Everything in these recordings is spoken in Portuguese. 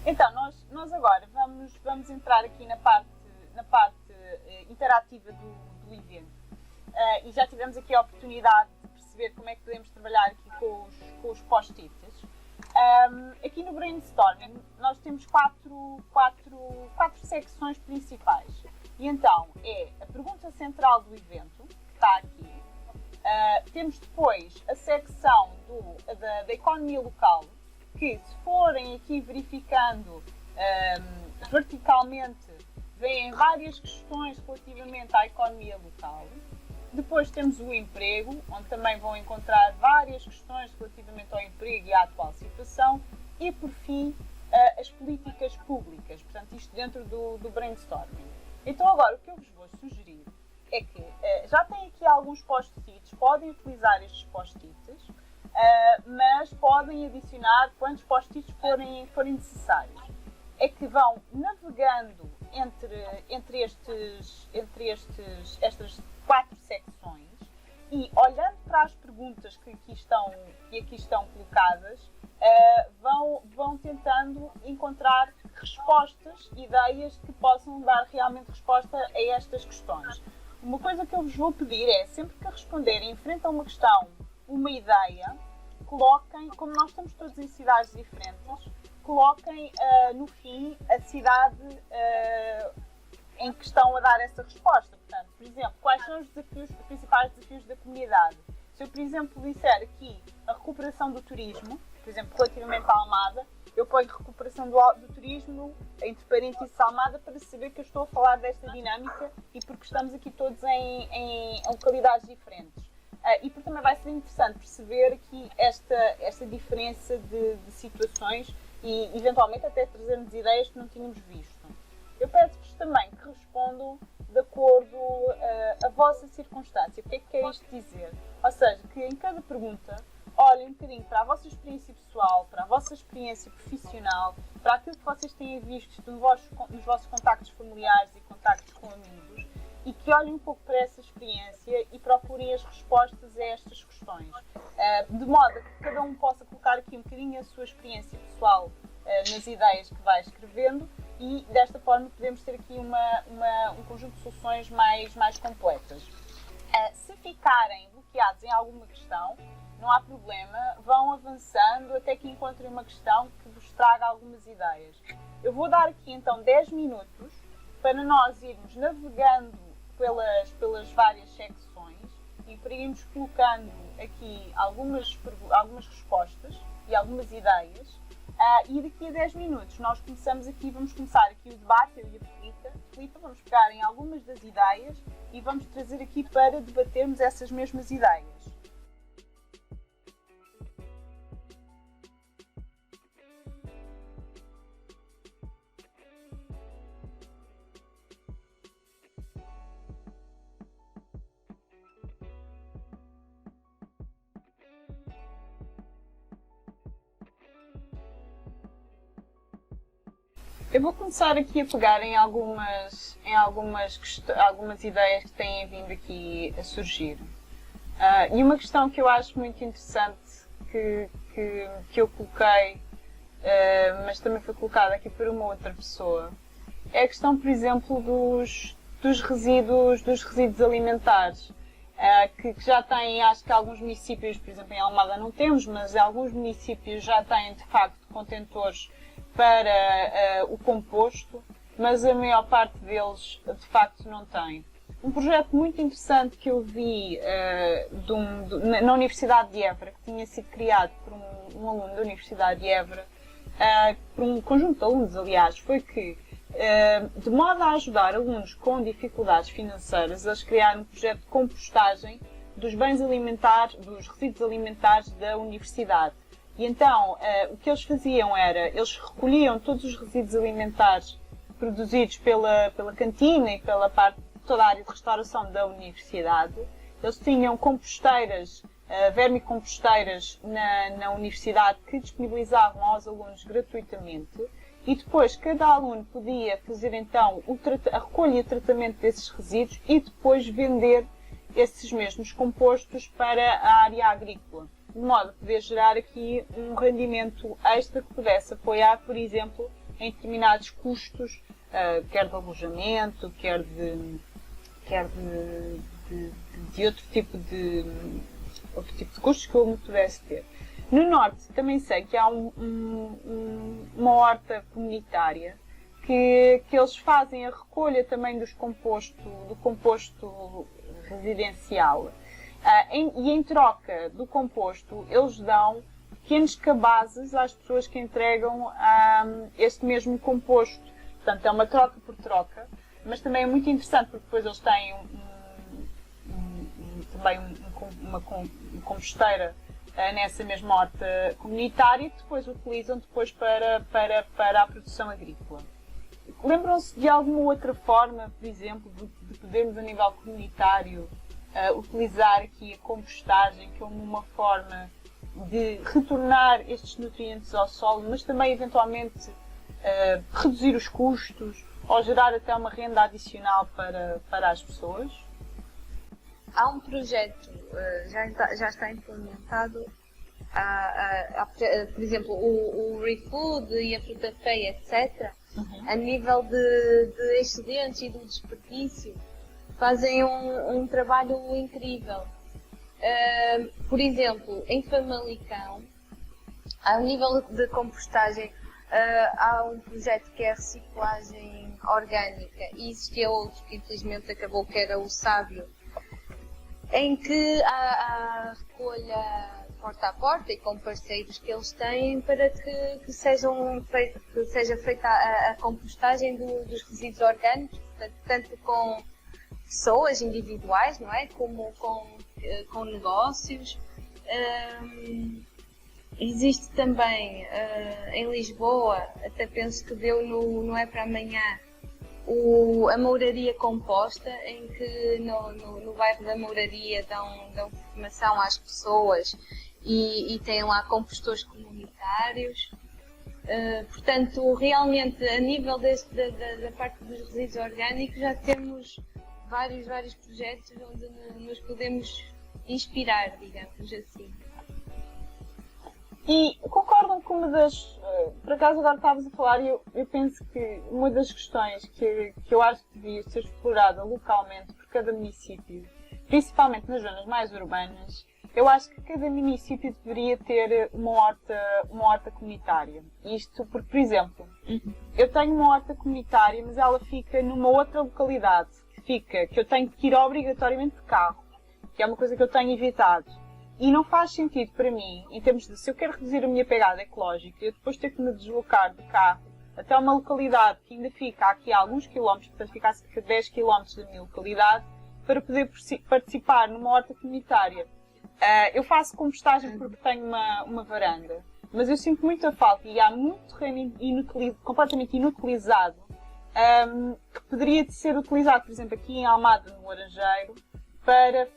Então, nós agora vamos entrar aqui na parte interativa do evento. E já tivemos aqui a oportunidade de perceber como é que podemos trabalhar aqui com os post-its. Aqui no brainstorming nós temos quatro secções principais. E então é a pergunta central do evento, que está aqui. Temos depois a secção da economia local, que se forem aqui verificando verticalmente, vêm várias questões relativamente à economia local. Depois temos o emprego, onde também vão encontrar várias questões relativamente ao emprego e à atual situação. E, por fim, as políticas públicas, portanto, isto dentro do brainstorming. Então, agora, o que eu vos vou sugerir é que já tem aqui alguns post-its, podem utilizar estes post-its, mas podem adicionar quantos post-its forem necessários. É que vão navegando entre estas 4 secções e, olhando para as perguntas que aqui estão colocadas, vão tentando encontrar respostas, ideias que possam dar realmente resposta a estas questões. Uma coisa que eu vos vou pedir é, sempre que responderem em frente a uma questão, uma ideia, coloquem, como nós estamos todos em cidades diferentes, coloquem no fim a cidade em que estão a dar essa resposta. Portanto, por exemplo, quais são os principais desafios da comunidade? Se eu, por exemplo, disser aqui a recuperação do turismo, por exemplo, relativamente à Almada, eu ponho recuperação do turismo, entre parênteses Almada, para saber que eu estou a falar desta dinâmica e porque estamos aqui todos em localidades diferentes. E porque também vai ser interessante perceber aqui esta diferença de situações e, eventualmente, até trazermos ideias que não tínhamos visto. Eu peço-vos também que respondam de acordo a vossa circunstância. O que é que quer isto dizer? Ou seja, que em cada pergunta olhem um bocadinho para a vossa experiência pessoal, para a vossa experiência profissional, para aquilo que vocês têm visto nos vossos contactos familiares e contactos com amigos, e que olhem um pouco para essa experiência e procurem as respostas a estas questões. De modo a que cada um possa colocar aqui um bocadinho a sua experiência pessoal nas ideias que vai escrevendo, e desta forma podemos ter aqui um conjunto de soluções mais completas. Se ficarem bloqueados em alguma questão, não há problema, vão avançando até que encontrem uma questão que vos traga algumas ideias. Eu vou dar aqui então 10 minutos para nós irmos navegando pelas várias secções e para irmos colocando aqui algumas respostas e algumas ideias. E daqui a 10 minutos nós vamos começar aqui o debate, eu e a Filipa, vamos pegar em algumas das ideias e vamos trazer aqui para debatermos essas mesmas ideias. Eu vou começar aqui a pegar em algumas ideias que têm vindo aqui a surgir. E uma questão que eu acho muito interessante que eu coloquei, mas também foi colocada aqui por uma outra pessoa, é a questão, por exemplo, dos resíduos alimentares. Que já têm, acho que alguns municípios, por exemplo em Almada não temos, mas alguns municípios já têm de facto contentores para o composto, mas a maior parte deles de facto não tem. Um projeto muito interessante que eu vi na Universidade de Évora, que tinha sido criado por um aluno da Universidade de Évora, por um conjunto de alunos, aliás, foi que, de modo a ajudar alunos com dificuldades financeiras, eles criaram um projeto de compostagem dos bens alimentares, dos resíduos alimentares da universidade. E então, o que eles faziam era, eles recolhiam todos os resíduos alimentares produzidos pela cantina e pela toda a área de restauração da universidade. Eles tinham composteiras, vermicomposteiras na universidade que disponibilizavam aos alunos gratuitamente. E depois, cada aluno podia fazer então a recolha e o tratamento desses resíduos e depois vender esses mesmos compostos para a área agrícola, de modo a poder gerar aqui um rendimento extra que pudesse apoiar, por exemplo, em determinados custos, quer de alojamento, quer de outro tipo de custos que eu pudesse ter. No norte também sei que há uma horta comunitária que eles fazem a recolha também do composto residencial. E em troca do composto, eles dão pequenos cabazes às pessoas que entregam este mesmo composto. Portanto, é uma troca por troca, mas também é muito interessante porque depois eles têm também uma composteira nessa mesma horta comunitária que depois utilizam depois para a produção agrícola. Lembram-se de alguma outra forma, por exemplo, de podermos a nível comunitário utilizar aqui a compostagem como uma forma de retornar estes nutrientes ao solo, mas também eventualmente reduzir os custos ou gerar até uma renda adicional para as pessoas? Há um projeto, já está implementado, por exemplo, o ReFood e a Fruta Feia, etc., a nível de excedentes e do desperdício, fazem um trabalho incrível. Por exemplo, em Famalicão, a nível de compostagem, há um projeto que é a reciclagem orgânica e existia outro que infelizmente acabou, que era o Sábio, em que há recolha porta a porta e com parceiros que eles têm para que seja feita a compostagem dos resíduos orgânicos, portanto, tanto com pessoas individuais, não é? Como com negócios. Existe também em Lisboa, até penso que deu no É para Amanhã, a Mouraria Composta, em que no bairro da Mouraria dão formação às pessoas e têm lá compostores comunitários. Portanto, realmente, a nível da parte dos resíduos orgânicos, já temos vários projetos onde nos podemos inspirar, digamos assim. E concordam que por acaso agora estavas a falar, e eu penso que uma das questões que eu acho que devia ser explorada localmente por cada município, principalmente nas zonas mais urbanas, eu acho que cada município deveria ter uma horta comunitária. Isto porque, por exemplo, eu tenho uma horta comunitária, mas ela fica numa outra localidade, que eu tenho que ir obrigatoriamente de carro, que é uma coisa que eu tenho evitado. E não faz sentido para mim, em termos de se eu quero reduzir a minha pegada ecológica, eu depois ter que me deslocar de carro até uma localidade que ainda fica aqui a alguns quilómetros, portanto fica a cerca de 10 quilómetros da minha localidade, para poder participar numa horta comunitária. Eu faço compostagem porque tenho uma varanda, mas eu sinto muita falta e há muito terreno completamente inutilizado, que poderia ser utilizado, por exemplo, aqui em Almada, no Laranjeiro, para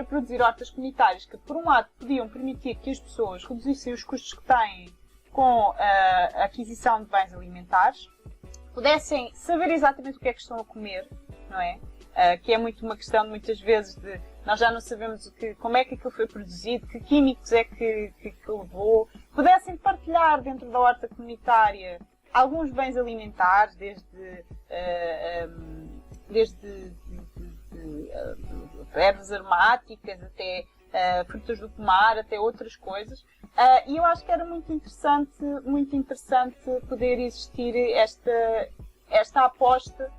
produzir hortas comunitárias que, por um lado, podiam permitir que as pessoas reduzissem os custos que têm com a aquisição de bens alimentares, pudessem saber exatamente o que é que estão a comer, não é? Que é muito uma questão, muitas vezes, de nós já não sabemos como é que aquilo foi produzido, que químicos é que levou, pudessem partilhar dentro da horta comunitária alguns bens alimentares, desde ervas aromáticas, até frutas do pomar, até outras coisas. E eu acho que era muito interessante poder existir esta aposta.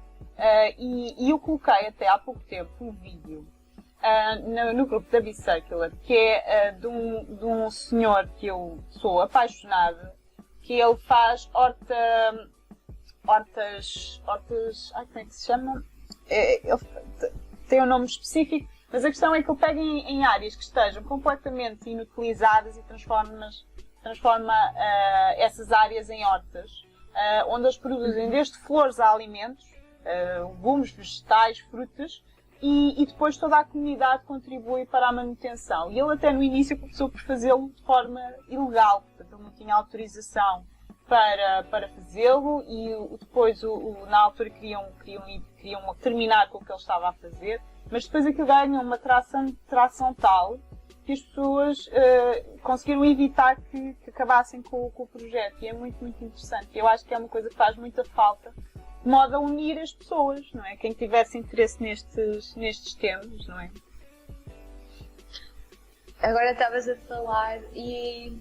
E eu coloquei até há pouco tempo um vídeo no grupo da Bicircular, que é de um senhor que eu sou apaixonada, que ele faz hortas, como é que se chama? Ele tem um nome específico, mas a questão é que ele pega em áreas que estejam completamente inutilizadas e transforma essas áreas em hortas, onde eles produzem desde flores a alimentos, legumes, vegetais, frutas, e depois toda a comunidade contribui para a manutenção. E ele até no início começou por fazê-lo de forma ilegal, portanto ele não tinha autorização para fazê-lo, e depois na altura queriam terminar com o que ele estava a fazer, mas depois aquilo ganha uma tração tal que as pessoas conseguiram evitar que acabassem com o projeto. E é muito, muito interessante. Eu acho que é uma coisa que faz muita falta, de modo a unir as pessoas, não é? Quem tivesse interesse nestes temas, não é? Agora estavas a falar e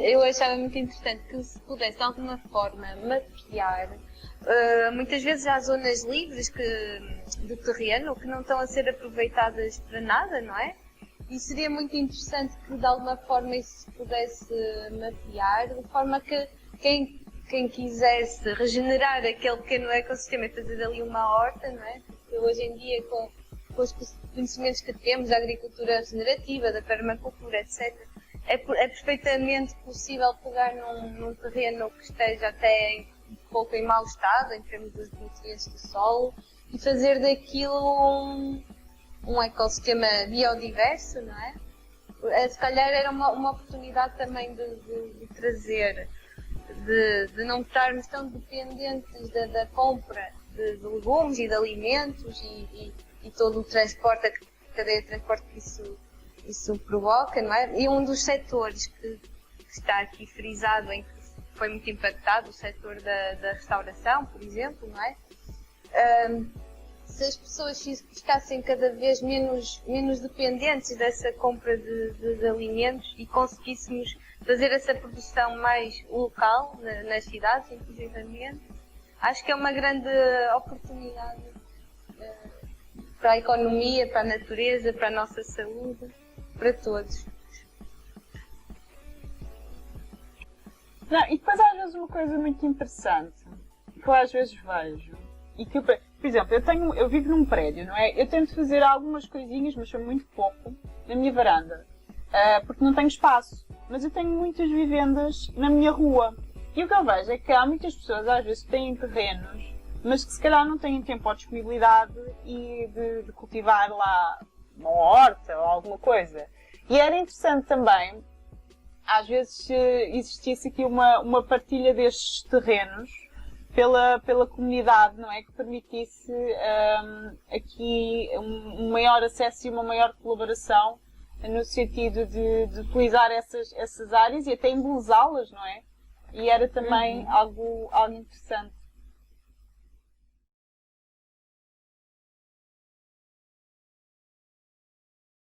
eu achava muito interessante que se pudesse de alguma forma mapear. Muitas vezes há zonas livres de terreno que não estão a ser aproveitadas para nada, não é? E seria muito interessante que de alguma forma isso se pudesse mapear, de forma que quem quisesse regenerar aquele pequeno ecossistema e fazer ali uma horta, não é? Porque hoje em dia, com os conhecimentos que temos da agricultura regenerativa, da permacultura, etc., é perfeitamente possível pegar num terreno que esteja até um pouco em mau estado, em termos dos nutrientes do solo, e fazer daquilo um ecossistema biodiverso, não é? Se calhar era uma oportunidade também de trazer, de não estarmos tão dependentes da compra de legumes e de alimentos e todo o transporte, a cadeia de transporte que isso provoca, não é? E um dos setores que está aqui frisado, em que foi muito impactado, o setor da restauração, por exemplo, não é? Se as pessoas ficassem cada vez menos dependentes dessa compra de alimentos e conseguíssemos fazer essa produção mais local, nas cidades, inclusivamente, acho que é uma grande oportunidade para a economia, para a natureza, para a nossa saúde, para todos. Não, e depois às vezes uma coisa muito interessante, que eu às vezes vejo, e que por exemplo, eu vivo num prédio, não é? Eu tento fazer algumas coisinhas, mas são muito pouco, na minha varanda, porque não tenho espaço. Mas eu tenho muitas vivendas na minha rua. E o que eu vejo é que há muitas pessoas, às vezes, que têm terrenos, mas que se calhar não têm tempo ou disponibilidade de cultivar lá uma horta ou alguma coisa. E era interessante também, às vezes, se existisse aqui uma partilha destes terrenos pela comunidade, não é? Que permitisse aqui um maior acesso e uma maior colaboração no sentido de utilizar essas áreas e até embelezá-las, não é? E era também algo interessante